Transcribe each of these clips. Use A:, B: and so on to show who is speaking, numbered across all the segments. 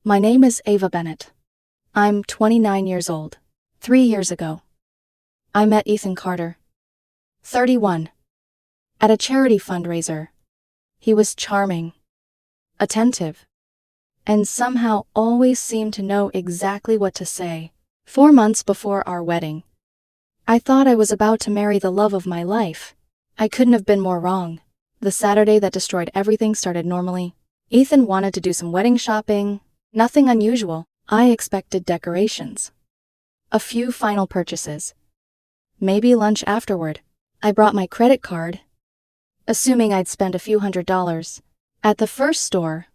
A: My name is Ava Bennett. I'm 29 years old. 3 years ago, I met Ethan Carter, 31, at a charity fundraiser. He was charming, attentive, and somehow always seemed to know exactly what to say. 4 months before our wedding, I thought I was about to marry the love of my life. I couldn't have been more wrong. The Saturday that destroyed everything started normally. Ethan wanted to do some wedding shopping. Nothing unusual. I expected decorations. A few final purchases. Maybe lunch afterward. I brought my credit card, assuming I'd spend a few $100s. At the first store,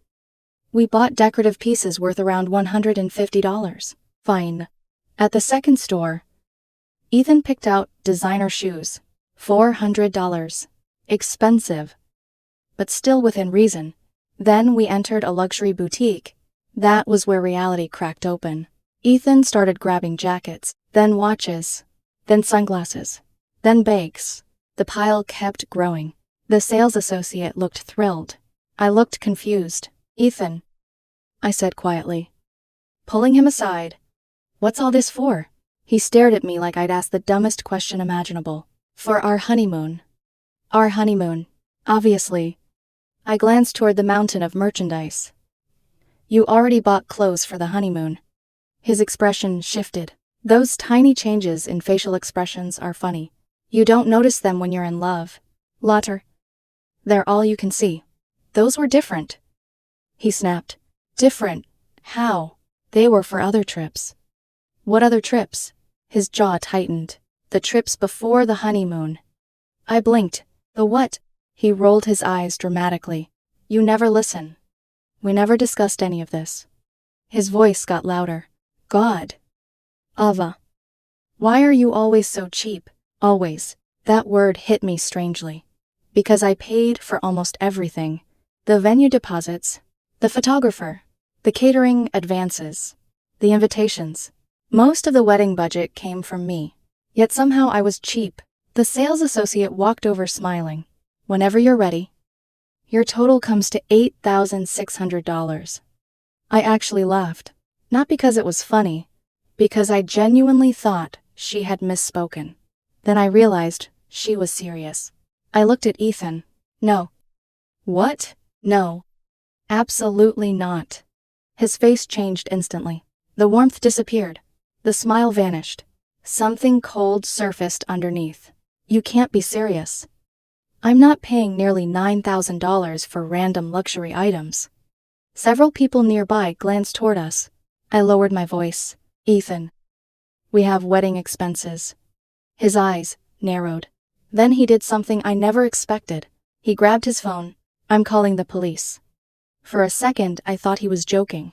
A: we bought decorative pieces worth around $150. Fine. At the second store, Ethan picked out designer shoes. $400. Expensive, but still within reason. Then we entered a luxury boutique. That was where reality cracked open. Ethan started grabbing jackets, then watches, then sunglasses, then bags. The pile kept growing. The sales associate looked thrilled. I looked confused. Ethan, I said quietly, pulling him aside. What's all this for? He stared at me like I'd asked the dumbest question imaginable. For our honeymoon. Our honeymoon, obviously. I glanced toward the mountain of merchandise. You already bought clothes for the honeymoon. His expression shifted. Those tiny changes in facial expressions are funny. You don't notice them when you're in love. Lotter. They're all you can see. Those were different. He snapped. Different? How? They were for other trips. What other trips? His jaw tightened. The trips before the honeymoon. I blinked. The what? He rolled his eyes dramatically. You never listen. We never discussed any of this. His voice got louder. God. Ava. Why are you always so cheap? Always. That word hit me strangely. Because I paid for almost everything. The venue deposits, the photographer, the catering advances, the invitations. Most of the wedding budget came from me. Yet somehow I was cheap. The sales associate walked over smiling. Whenever you're ready. Your total comes to $8,600. I actually laughed. Not because it was funny, because I genuinely thought she had misspoken. Then I realized she was serious. I looked at Ethan. No. What? No. Absolutely not. His face changed instantly. The warmth disappeared. The smile vanished. Something cold surfaced underneath. You can't be serious. I'm not paying nearly $9,000 for random luxury items. Several people nearby glanced toward us. I lowered my voice. Ethan. We have wedding expenses. His eyes narrowed. Then he did something I never expected. He grabbed his phone. I'm calling the police. For a second I thought he was joking.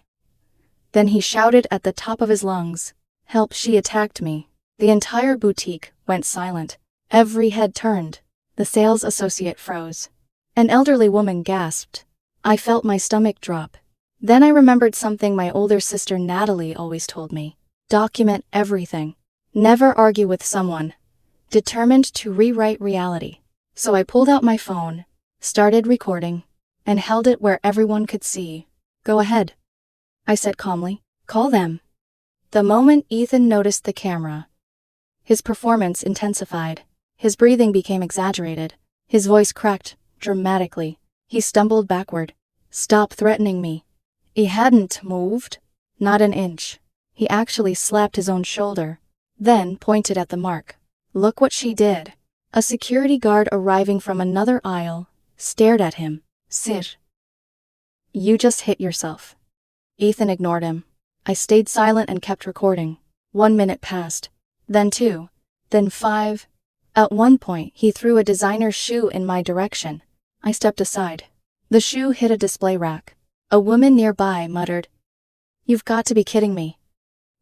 A: Then he shouted at the top of his lungs. Help, she attacked me. The entire boutique went silent. Every head turned. The sales associate froze. An elderly woman gasped. I felt my stomach drop. Then I remembered something my older sister Natalie always told me. Document everything. Never argue with someone. Determined to rewrite reality. So I pulled out my phone, started recording, and held it where everyone could see. Go ahead, I said calmly. Call them. The moment Ethan noticed the camera, his performance intensified. His breathing became exaggerated. His voice cracked dramatically. He stumbled backward. Stop threatening me. He hadn't moved. Not an inch. He actually slapped his own shoulder, then pointed at the mark. Look what she did. A security guard arriving from another aisle stared at him. Sit. You just hit yourself. Ethan ignored him. I stayed silent and kept recording. 1 minute passed. Then 2. Then 5. At one point, he threw a designer shoe in my direction. I stepped aside. The shoe hit a display rack. A woman nearby muttered, "You've got to be kidding me."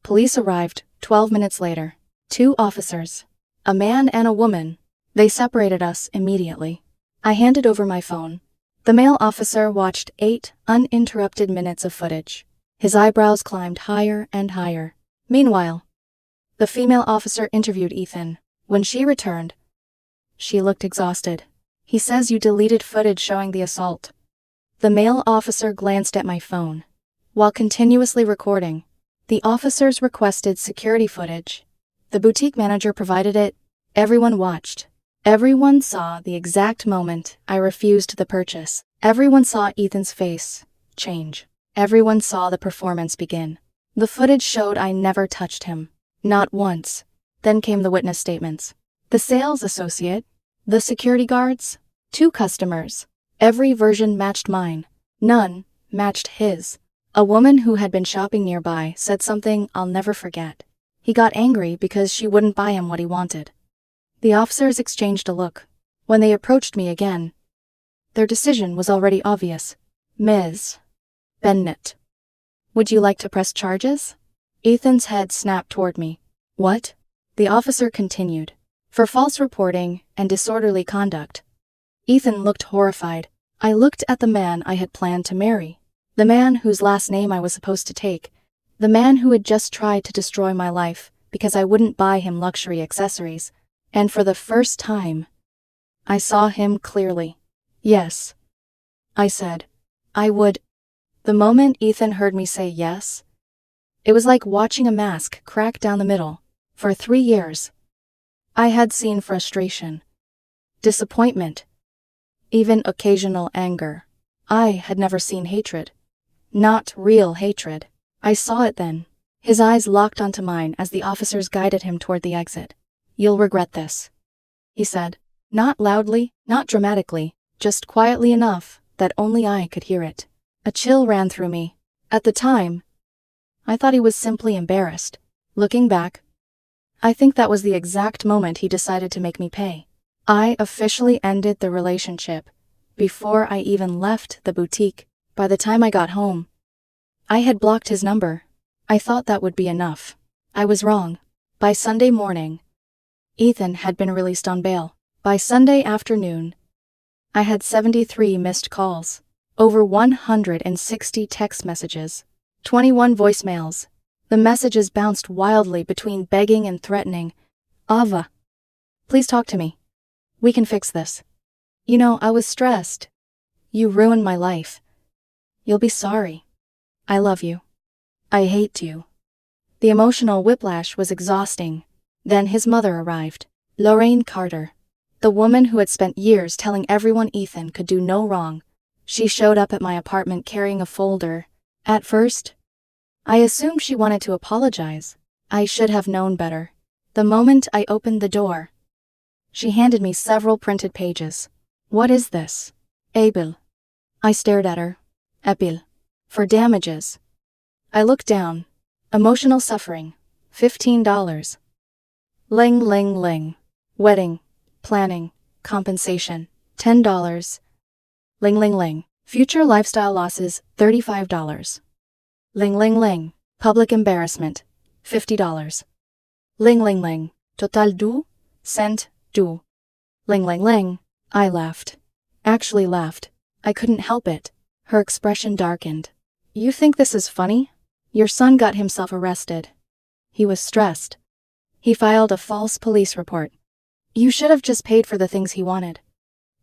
A: Police arrived 12 minutes later. 2 officers. A man and a woman. They separated us immediately. I handed over my phone. The male officer watched 8 uninterrupted minutes of footage. His eyebrows climbed higher and higher. Meanwhile, the female officer interviewed Ethan. When she returned, she looked exhausted. He says you deleted footage showing the assault. The male officer glanced at my phone. while continuously recording. The officers requested security footage. The boutique manager provided it. Everyone watched. Everyone saw the exact moment I refused the purchase. Everyone saw Ethan's face change. Everyone saw the performance begin. The footage showed I never touched him. Not once. Then came the witness statements. The sales associate. The security guards. 2 customers. Every version matched mine. None matched his. A woman who had been shopping nearby said something I'll never forget. He got angry because she wouldn't buy him what he wanted. The officers exchanged a look. When they approached me again, their decision was already obvious. Ms. Bennett, would you like to press charges? Ethan's head snapped toward me. What? The officer continued. For false reporting and disorderly conduct. Ethan looked horrified. I looked at the man I had planned to marry. The man whose last name I was supposed to take. The man who had just tried to destroy my life because I wouldn't buy him luxury accessories. And for the first time, I saw him clearly. Yes, I said. I would. The moment Ethan heard me say yes, it was like watching a mask crack down the middle. For 3 years, I had seen frustration, disappointment, even occasional anger. I had never seen hatred. Not real hatred. I saw it then. His eyes locked onto mine as the officers guided him toward the exit. You'll regret this, he said. Not loudly, not dramatically, just quietly enough that only I could hear it. A chill ran through me. At the time, I thought he was simply embarrassed. Looking back, I think that was the exact moment he decided to make me pay. I officially ended the relationship before I even left the boutique. By the time I got home, I had blocked his number. I thought that would be enough. I was wrong. By Sunday morning, Ethan had been released on bail. By Sunday afternoon, I had 73 missed calls, over 160 text messages, 21 voicemails. The messages bounced wildly between begging and threatening. Ava, please talk to me. We can fix this. You know, I was stressed. You ruined my life. You'll be sorry. I love you. I hate you. The emotional whiplash was exhausting. Then his mother arrived. Lorraine Carter. The woman who had spent years telling everyone Ethan could do no wrong. She showed up at my apartment carrying a folder. At first, I assumed she wanted to apologize. I should have known better. The moment I opened the door, she handed me several printed pages. What is this? Abel. I stared at her. Epil. For damages. I looked down. Emotional suffering. $15. Ling ling ling. Wedding. Planning. Compensation. $10. Ling ling ling. Future lifestyle losses. $35. Ling ling ling. Public embarrassment. $50. Ling ling ling. Total du. Cent. Du. Ling ling ling. I laughed. Actually laughed. I couldn't help it. Her expression darkened. You think this is funny? Your son got himself arrested. He was stressed. He filed a false police report. You should have just paid for the things he wanted.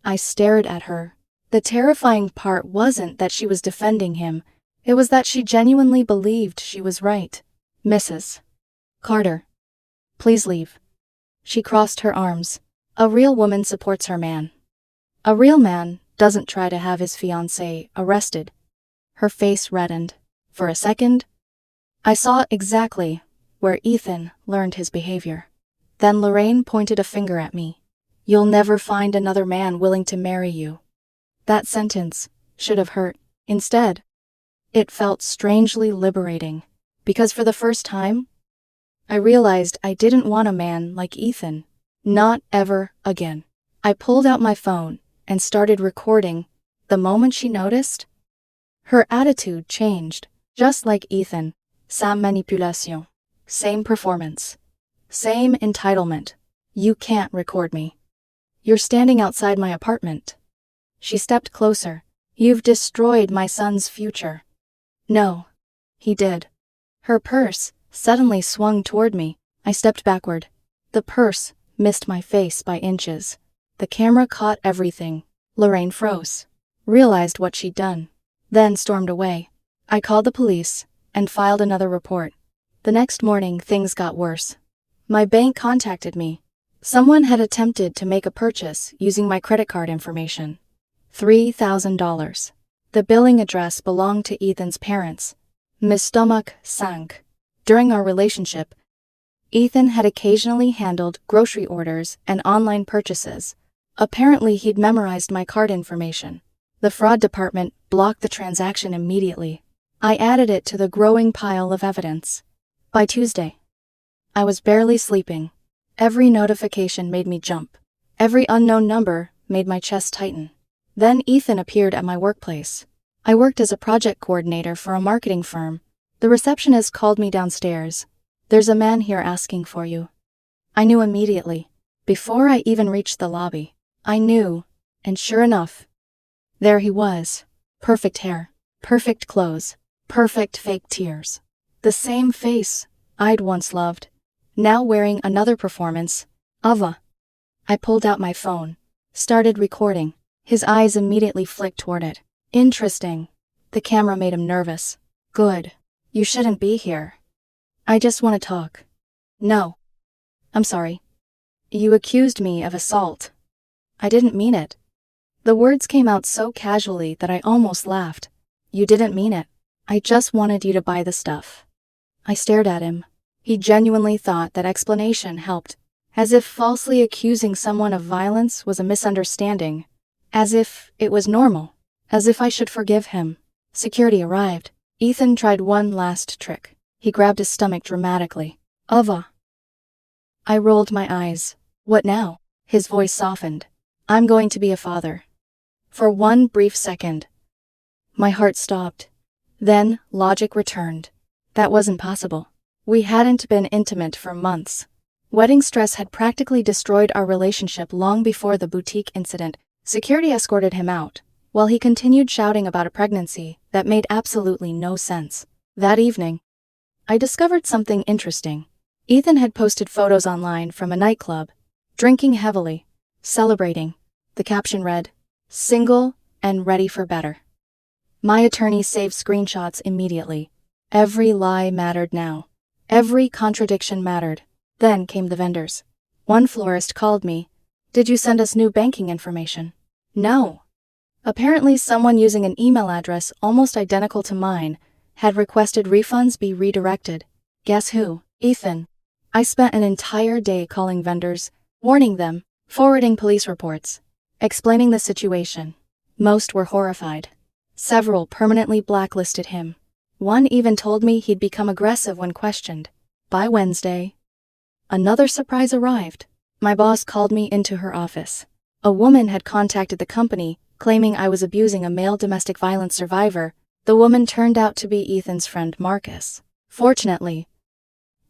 A: I stared at her. The terrifying part wasn't that she was defending him. It was that she genuinely believed she was right. Mrs. Carter, please leave. She crossed her arms. A real woman supports her man. A real man doesn't try to have his fiancé arrested. Her face reddened. For a second, I saw exactly where Ethan learned his behavior. Then Lorraine pointed a finger at me. You'll never find another man willing to marry you. That sentence should have hurt. Instead, it felt strangely liberating, because for the first time, I realized I didn't want a man like Ethan. Not ever again. I pulled out my phone and started recording. The moment she noticed, her attitude changed. Just like Ethan. Same manipulation. Same performance. Same entitlement. You can't record me. You're standing outside my apartment. She stepped closer. You've destroyed my son's future. No. He did. Her purse suddenly swung toward me. I stepped backward. The purse missed my face by inches. The camera caught everything. Lorraine froze. Realized what she'd done. Then stormed away. I called the police and filed another report. The next morning, things got worse. My bank contacted me. Someone had attempted to make a purchase using my credit card information. $3,000. The billing address belonged to Ethan's parents. My stomach sank. During our relationship, Ethan had occasionally handled grocery orders and online purchases. Apparently, he'd memorized my card information. The fraud department blocked the transaction immediately. I added it to the growing pile of evidence. By Tuesday, I was barely sleeping. Every notification made me jump. Every unknown number made my chest tighten. Then Ethan appeared at my workplace. I worked as a project coordinator for a marketing firm. The receptionist called me downstairs. "There's a man here asking for you." I knew immediately. Before I even reached the lobby, I knew, and sure enough, there he was. Perfect hair, perfect clothes, perfect fake tears. The same face I'd once loved, now wearing another performance. Ava. I pulled out my phone, started recording. His eyes immediately flicked toward it. Interesting. The camera made him nervous. Good. You shouldn't be here. I just want to talk. No. I'm sorry. You accused me of assault. I didn't mean it. The words came out so casually that I almost laughed. You didn't mean it. I just wanted you to buy the stuff. I stared at him. He genuinely thought that explanation helped, as if falsely accusing someone of violence was a misunderstanding, as if it was normal, as if I should forgive him. Security arrived. Ethan tried one last trick. He grabbed his stomach dramatically. Ava. I rolled my eyes. What now? His voice softened. I'm going to be a father. For one brief second, my heart stopped. Then, logic returned. That wasn't possible. We hadn't been intimate for months. Wedding stress had practically destroyed our relationship long before the boutique incident. Security escorted him out, while he continued shouting about a pregnancy that made absolutely no sense. That evening, I discovered something interesting. Ethan had posted photos online from a nightclub, drinking heavily, celebrating. The caption read, "Single and ready for better." My attorney saved screenshots immediately. Every lie mattered now. Every contradiction mattered. Then came the vendors. One florist called me. "Did you send us new banking information?" No. Apparently someone using an email address almost identical to mine had requested refunds be redirected. Guess who? Ethan. I spent an entire day calling vendors, warning them, forwarding police reports, explaining the situation. Most were horrified. Several permanently blacklisted him. One even told me he'd become aggressive when questioned. By Wednesday, another surprise arrived. My boss called me into her office. A woman had contacted the company, claiming I was abusing a male domestic violence survivor. The woman turned out to be Ethan's friend Marcus. Fortunately,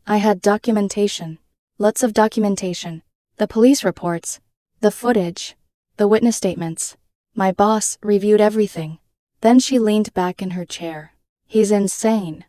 A: I had documentation. Lots of documentation. The police reports, the footage, the witness statements. My boss reviewed everything. Then she leaned back in her chair. He's insane.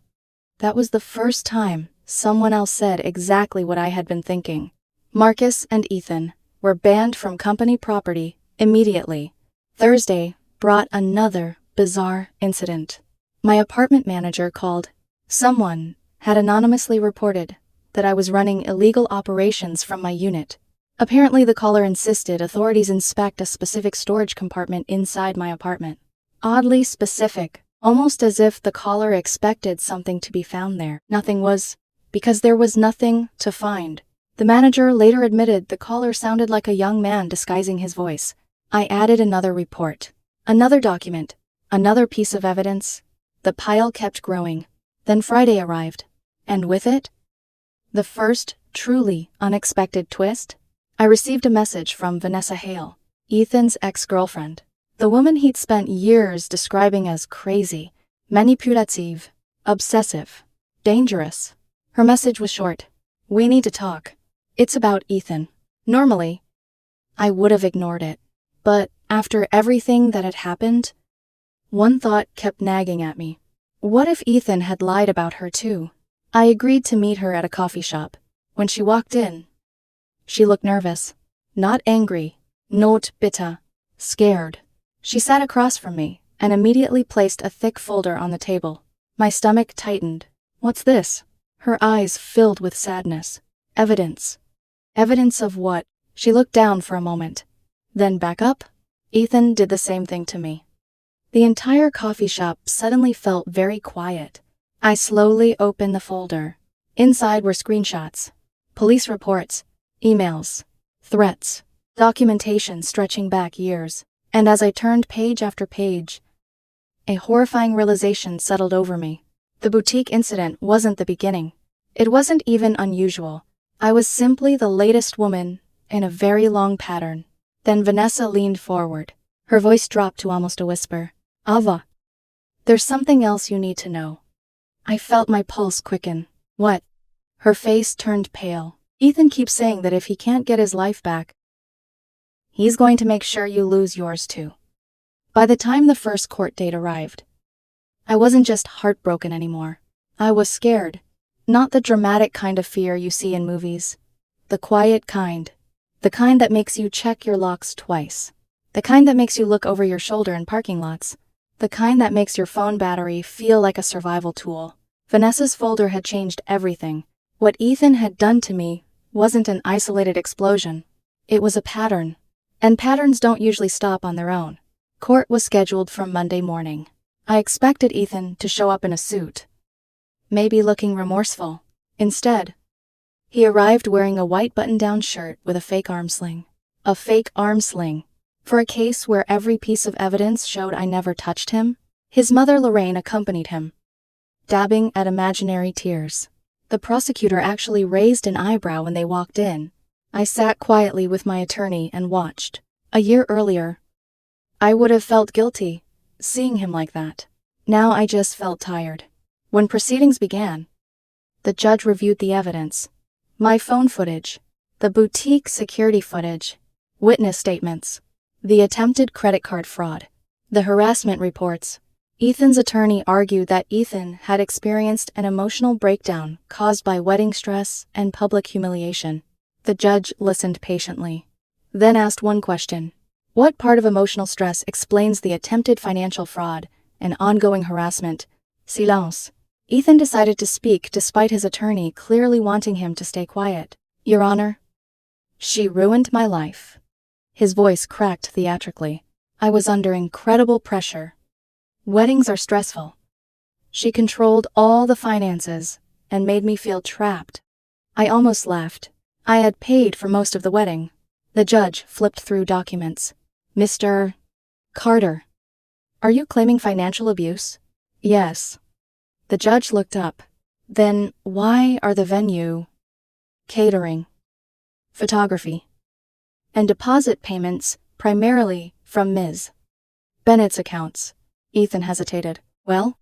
A: That was the first time someone else said exactly what I had been thinking. Marcus and Ethan were banned from company property immediately. Thursday brought another bizarre incident. My apartment manager called. Someone had anonymously reported that I was running illegal operations from my unit. Apparently the caller insisted authorities inspect a specific storage compartment inside my apartment. Oddly specific, almost as if the caller expected something to be found there. Nothing was, because there was nothing to find. The manager later admitted the caller sounded like a young man disguising his voice. I added another report, another document, another piece of evidence. The pile kept growing. Then Friday arrived. And with it, the first truly unexpected twist. I received a message from Vanessa Hale, Ethan's ex-girlfriend. The woman he'd spent years describing as crazy, manipulative, obsessive, dangerous. Her message was short. We need to talk. It's about Ethan. Normally, I would have ignored it. But after everything that had happened, one thought kept nagging at me. What if Ethan had lied about her too? I agreed to meet her at a coffee shop. When she walked in, she looked nervous. Not angry, not bitter, scared. She sat across from me and immediately placed a thick folder on the table. My stomach tightened. What's this? Her eyes filled with sadness. Evidence. Evidence of what? She looked down for a moment. Then back up. Ethan did the same thing to me. The entire coffee shop suddenly felt very quiet. I slowly opened the folder. Inside were screenshots, police reports, emails, threats, documentation stretching back years. And as I turned page after page, a horrifying realization settled over me. The boutique incident wasn't the beginning. It wasn't even unusual. I was simply the latest woman in a very long pattern. Then Vanessa leaned forward. Her voice dropped to almost a whisper. Ava, there's something else you need to know. I felt my pulse quicken. What? Her face turned pale. Ethan keeps saying that if he can't get his life back, he's going to make sure you lose yours too. By the time the first court date arrived, I wasn't just heartbroken anymore. I was scared. Not the dramatic kind of fear you see in movies. The quiet kind. The kind that makes you check your locks twice. The kind that makes you look over your shoulder in parking lots. The kind that makes your phone battery feel like a survival tool. Vanessa's folder had changed everything. What Ethan had done to me wasn't an isolated explosion. It was a pattern. And patterns don't usually stop on their own. Court was scheduled for Monday morning. I expected Ethan to show up in a suit, maybe looking remorseful. Instead, he arrived wearing a white button-down shirt with a fake arm sling. A fake arm sling. For a case where every piece of evidence showed I never touched him, his mother Lorraine accompanied him, dabbing at imaginary tears. The prosecutor actually raised an eyebrow when they walked in. I sat quietly with my attorney and watched. A year earlier, I would have felt guilty, seeing him like that. Now I just felt tired. When proceedings began, the judge reviewed the evidence. My phone footage, the boutique security footage, witness statements, the attempted credit card fraud, the harassment reports. Ethan's attorney argued that Ethan had experienced an emotional breakdown caused by wedding stress and public humiliation. The judge listened patiently, then asked one question. What part of emotional stress explains the attempted financial fraud and ongoing harassment? Silence. Ethan decided to speak despite his attorney clearly wanting him to stay quiet. Your Honor, she ruined my life. His voice cracked theatrically. I was under incredible pressure. Weddings are stressful. She controlled all the finances and made me feel trapped. I almost laughed. I had paid for most of the wedding. The judge flipped through documents. Mr. Carter, are you claiming financial abuse? Yes. The judge looked up. Then why are the venue, catering, photography, and deposit payments primarily from Ms. Bennett's accounts? Ethan hesitated. Well,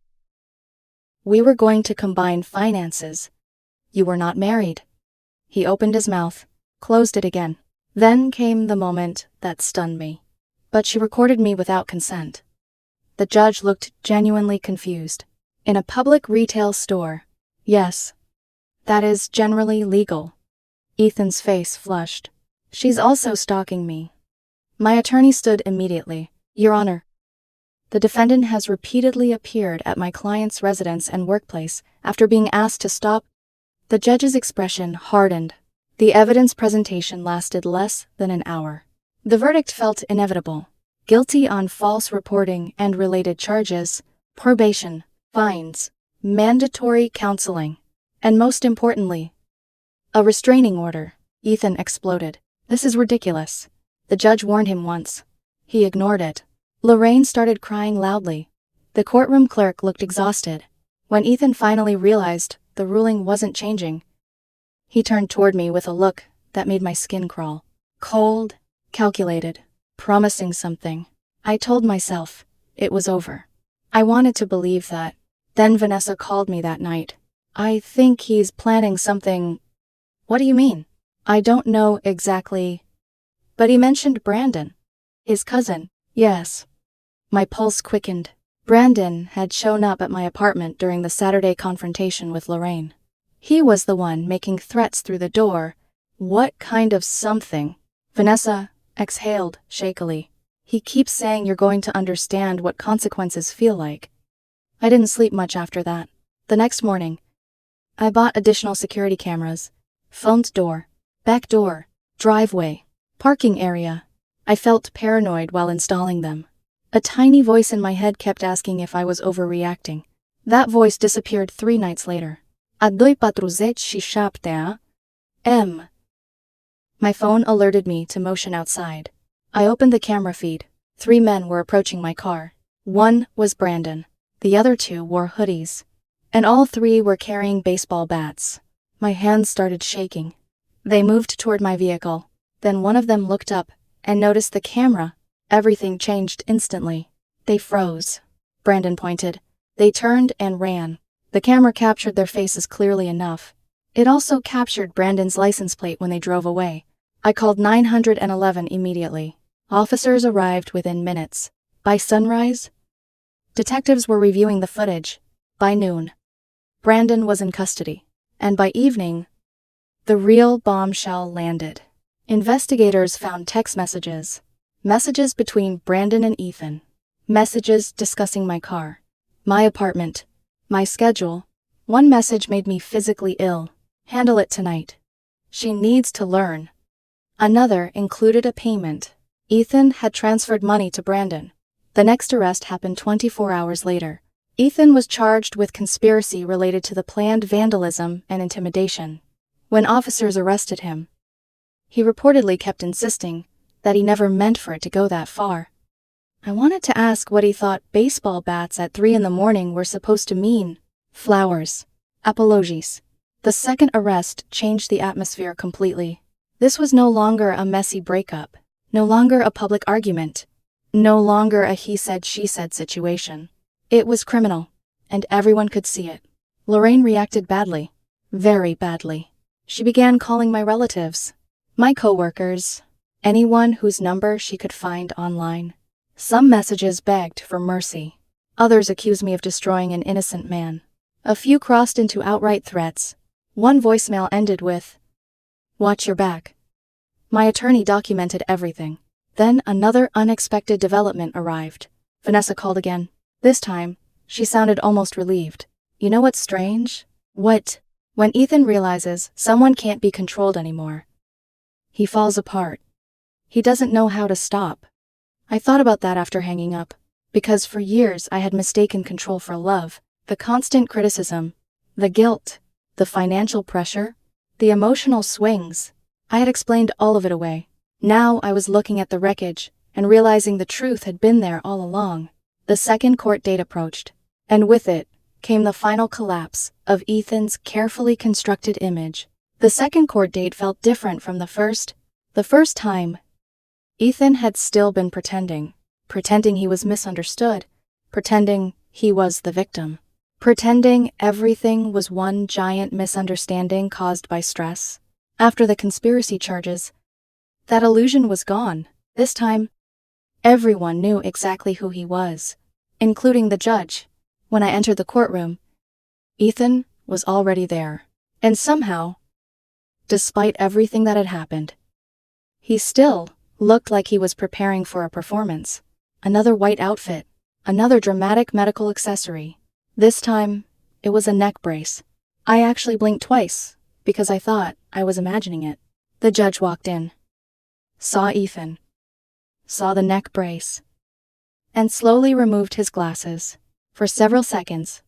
A: we were going to combine finances. You were not married. He opened his mouth, closed it again. Then came the moment that stunned me. But she recorded me without consent. The judge looked genuinely confused. In a public retail store. Yes. That is generally legal. Ethan's face flushed. She's also stalking me. My attorney stood immediately. Your Honor, the defendant has repeatedly appeared at my client's residence and workplace after being asked to stop. The judge's expression hardened. The evidence presentation lasted less than an hour. The verdict felt inevitable. Guilty on false reporting and related charges, probation, fines, mandatory counseling, and most importantly, a restraining order. Ethan exploded. This is ridiculous. The judge warned him once. He ignored it. Lorraine started crying loudly. The courtroom clerk looked exhausted. When Ethan finally realized the ruling wasn't changing, he turned toward me with a look that made my skin crawl. Cold, calculated, promising something. I told myself it was over. I wanted to believe that. Then Vanessa called me that night. I think he's planning something. What do you mean? I don't know exactly. But he mentioned Brandon. His cousin. Yes. My pulse quickened. Brandon had shown up at my apartment during the Saturday confrontation with Lorraine. He was the one making threats through the door. What kind of something? Vanessa exhaled shakily. He keeps saying you're going to understand what consequences feel like. I didn't sleep much after that. The next morning, I bought additional security cameras, front door, back door, driveway, parking area. I felt paranoid while installing them. A tiny voice in my head kept asking if I was overreacting. That voice disappeared 3 nights later. Adoy patruzet și șaptea. M. My phone alerted me to motion outside. I opened the camera feed. 3 men were approaching my car. One was Brandon. The other 2 wore hoodies. And all 3 were carrying baseball bats. My hands started shaking. They moved toward my vehicle. Then one of them looked up and noticed the camera. Everything changed instantly. They froze. Brandon pointed. They turned and ran. The camera captured their faces clearly enough. It also captured Brandon's license plate when they drove away. I called 911 immediately. Officers arrived within minutes. By sunrise, detectives were reviewing the footage. By noon, Brandon was in custody. And by evening, the real bombshell landed. Investigators found text messages. Messages between Brandon and Ethan. Messages discussing my car, my apartment, my schedule. One message made me physically ill. Handle it tonight. She needs to learn. Another included a payment. Ethan had transferred money to Brandon. The next arrest happened 24 hours later. Ethan was charged with conspiracy related to the planned vandalism and intimidation. When officers arrested him, he reportedly kept insisting that he never meant for it to go that far. I wanted to ask what he thought baseball bats at 3 in the morning were supposed to mean. Flowers. Apologies. The second arrest changed the atmosphere completely. This was no longer a messy breakup, no longer a public argument, no longer a he said she said situation. It was criminal, and everyone could see it. Lorraine reacted badly, very badly. She began calling my relatives, my coworkers, anyone whose number she could find online. Some messages begged for mercy. Others accused me of destroying an innocent man. A few crossed into outright threats. One voicemail ended with, "Watch your back." My attorney documented everything. Then another unexpected development arrived. Vanessa called again. This time, she sounded almost relieved. You know what's strange? What? When Ethan realizes someone can't be controlled anymore, he falls apart. He doesn't know how to stop. I thought about that after hanging up, because for years I had mistaken control for love. The constant criticism, the guilt, the financial pressure, the emotional swings. I had explained all of it away. Now I was looking at the wreckage and realizing the truth had been there all along. The second court date approached, and with it came the final collapse of Ethan's carefully constructed image. The second court date felt different from the first. The first time, Ethan had still been pretending he was misunderstood, pretending he was the victim, pretending everything was one giant misunderstanding caused by stress. After the conspiracy charges, that illusion was gone. This time, everyone knew exactly who he was, including the judge. When I entered the courtroom, Ethan was already there. And somehow, despite everything that had happened, he still looked like he was preparing for a performance. Another white outfit, another dramatic medical accessory. This time, it was a neck brace. I actually blinked twice, because I thought I was imagining it. The judge walked in, saw Ethan, saw the neck brace, and slowly removed his glasses. For several seconds,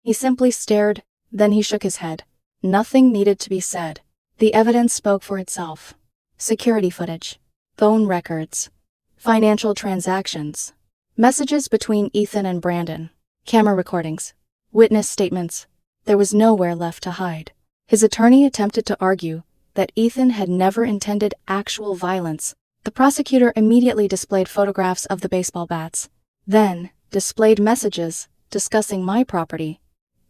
A: he simply stared, then he shook his head. Nothing needed to be said. The evidence spoke for itself. Security footage, phone records, financial transactions, messages between Ethan and Brandon, camera recordings, witness statements. There was nowhere left to hide. His attorney attempted to argue that Ethan had never intended actual violence. The prosecutor immediately displayed photographs of the baseball bats, then displayed messages discussing my property,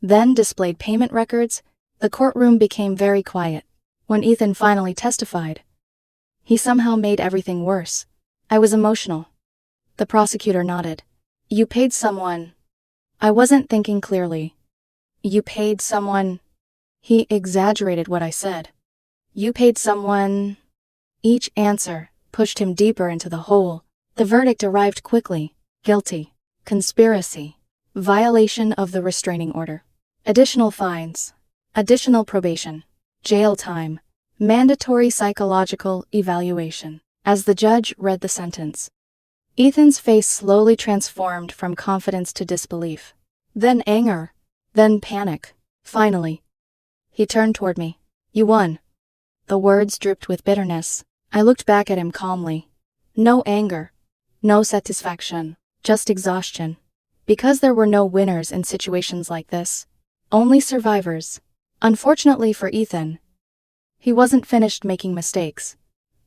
A: then displayed payment records. The courtroom became very quiet. When Ethan finally testified, he somehow made everything worse. I was emotional. The prosecutor nodded. You paid someone. I wasn't thinking clearly. You paid someone. He exaggerated what I said. You paid someone. Each answer pushed him deeper into the hole. The verdict arrived quickly. Guilty. Conspiracy. Violation of the restraining order. additional fines, additional probation, jail time, mandatory psychological evaluation. As the judge read the sentence, Ethan's face slowly transformed from confidence to disbelief, then anger, then panic. Finally, he turned toward me. "You won." The words dripped with bitterness. I looked back at him calmly. No anger, no satisfaction, just exhaustion. Because there were no winners in situations like this, only survivors. Unfortunately for Ethan, he wasn't finished making mistakes.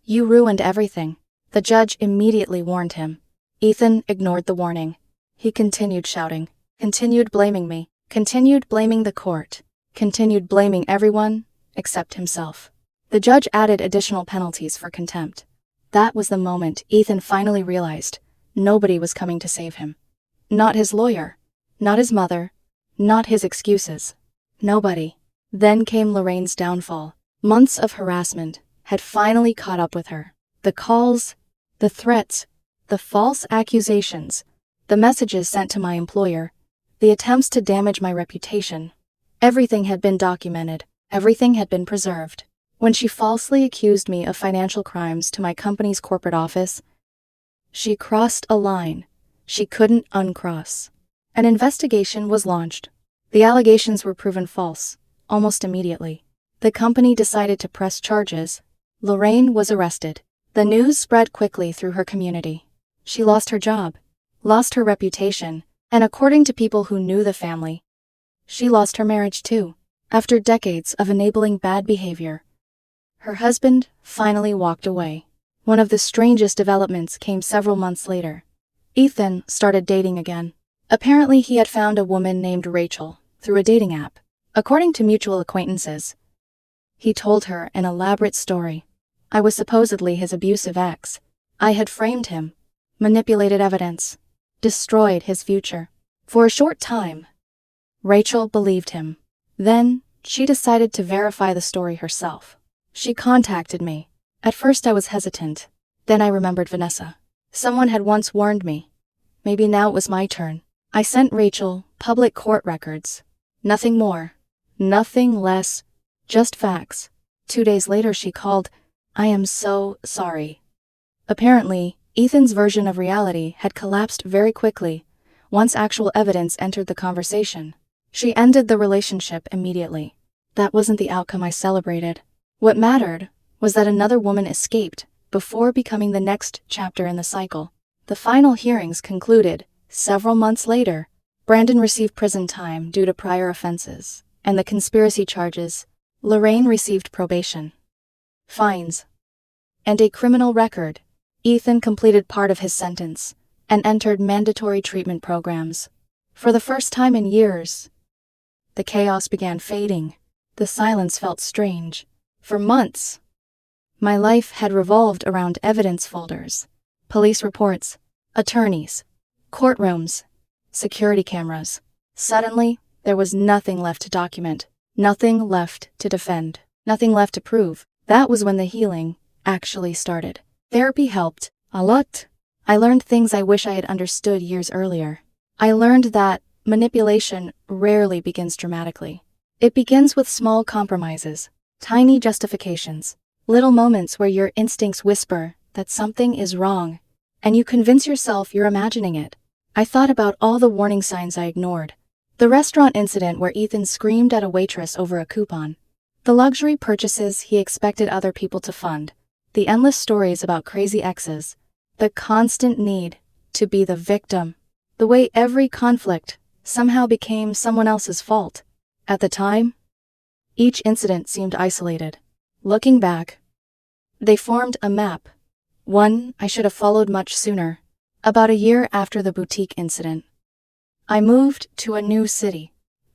A: "You ruined everything," the judge immediately warned him. Ethan ignored the warning. He continued shouting, continued blaming me, continued blaming the court, continued blaming everyone except himself. The judge added additional penalties for contempt. That was the moment Ethan finally realized nobody was coming to save him. Not his lawyer, not his mother, not his excuses. Nobody. Then came Lorraine's downfall. Months of harassment had finally caught up with her. The calls, the threats, the false accusations, the messages sent to my employer, the attempts to damage my reputation. Everything had been documented. Everything had been preserved. When she falsely accused me of financial crimes to my company's corporate office, she crossed a line she couldn't uncross. An investigation was launched. The allegations were proven false, almost immediately. The company decided to press charges. Lorraine was arrested. The news spread quickly through her community. She lost her job, lost her reputation, and according to people who knew the family, she lost her marriage too. After decades of enabling bad behavior, her husband finally walked away. One of the strangest developments came several months later. Ethan started dating again. Apparently he had found a woman named Rachel through a dating app. According to mutual acquaintances, he told her an elaborate story. I was supposedly his abusive ex. I had framed him, manipulated evidence, destroyed his future. For a short time, Rachel believed him. Then, she decided to verify the story herself. She contacted me. At first I was hesitant. Then I remembered Vanessa. Someone had once warned me. Maybe now it was my turn. I sent Rachel public court records. Nothing more. Nothing less. Just facts. 2 days later she called. "I am so sorry." Apparently, Ethan's version of reality had collapsed very quickly once actual evidence entered the conversation. She ended the relationship immediately. That wasn't the outcome I celebrated. What mattered was that another woman escaped before becoming the next chapter in the cycle. The final hearings concluded. Several months later, Brandon received prison time due to prior offenses, and the conspiracy charges. Lorraine received probation, fines, and a criminal record. Ethan completed part of his sentence and entered mandatory treatment programs. For the first time in years, the chaos began fading. The silence felt strange. For months, my life had revolved around evidence folders, police reports, attorneys, courtrooms, security cameras. Suddenly, there was nothing left to document, nothing left to defend, nothing left to prove. That was when the healing actually started. Therapy helped a lot. I learned things I wish I had understood years earlier. I learned that manipulation rarely begins dramatically. It begins with small compromises, tiny justifications, little moments where your instincts whisper that something is wrong, and you convince yourself you're imagining it. I thought about all the warning signs I ignored. The restaurant incident where Ethan screamed at a waitress over a coupon. The luxury purchases he expected other people to fund. The endless stories about crazy exes. The constant need to be the victim. The way every conflict somehow became someone else's fault. At the time, each incident seemed isolated. Looking back, they formed a map. One I should have followed much sooner. About a year after the boutique incident, I moved to a new city.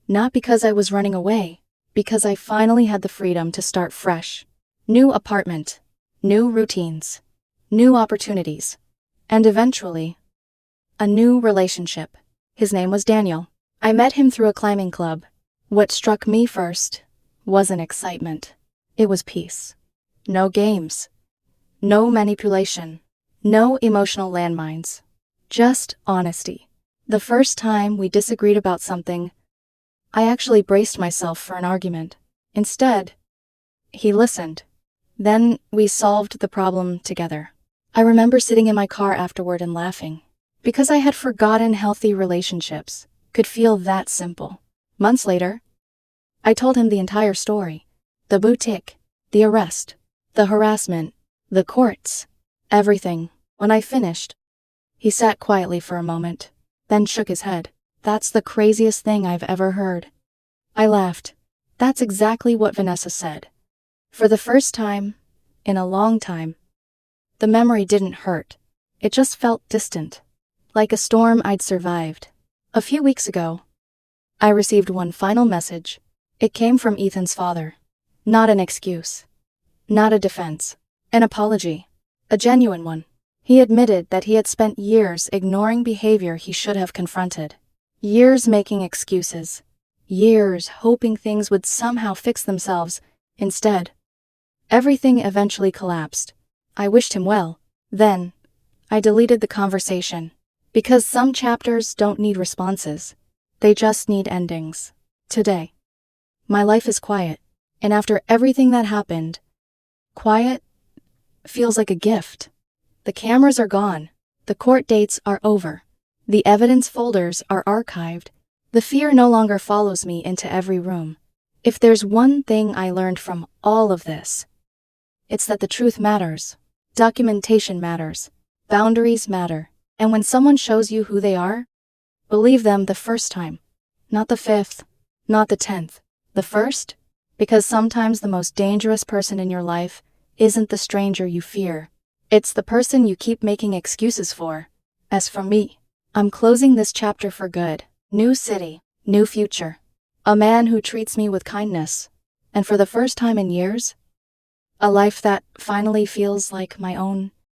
A: Not because I was running away, because I finally had the freedom to start fresh. New apartment, new routines, new opportunities, and eventually, a new relationship. His name was Daniel. I met him through a climbing club. What struck me first wasn't excitement. It was peace. No games. No manipulation. No emotional landmines. Just honesty. The first time we disagreed about something, I actually braced myself for an argument. Instead, he listened. Then we solved the problem together. I remember sitting in my car afterward and laughing, because I had forgotten healthy relationships could feel that simple. Months later, I told him the entire story. The boutique, the arrest, the harassment, the courts, everything. When I finished, he sat quietly for a moment, then shook his head. That's the craziest thing I've ever heard. I laughed. That's exactly what Vanessa said. For the first time, in a long time, the memory didn't hurt. It just felt distant, like a storm I'd survived. A few weeks ago, I received one final message. It came from Ethan's father. Not an excuse. Not a defense. An apology. A genuine one. He admitted that he had spent years ignoring behavior he should have confronted. Years making excuses. Years hoping things would somehow fix themselves. Instead, everything eventually collapsed. I wished him well. Then, I deleted the conversation. Because some chapters don't need responses. They just need endings. Today, my life is quiet. And after everything that happened, quiet feels like a gift. The cameras are gone. The court dates are over. The evidence folders are archived. The fear no longer follows me into every room. If there's one thing I learned from all of this, it's that the truth matters. Documentation matters. Boundaries matter. And when someone shows you who they are, believe them the first time. Not the 5th, not the 10th. The first? Because sometimes the most dangerous person in your life isn't the stranger you fear. It's the person you keep making excuses for. As for me, I'm closing this chapter for good. New city, new future. A man who treats me with kindness. And for the first time in years, a life that finally feels like my own.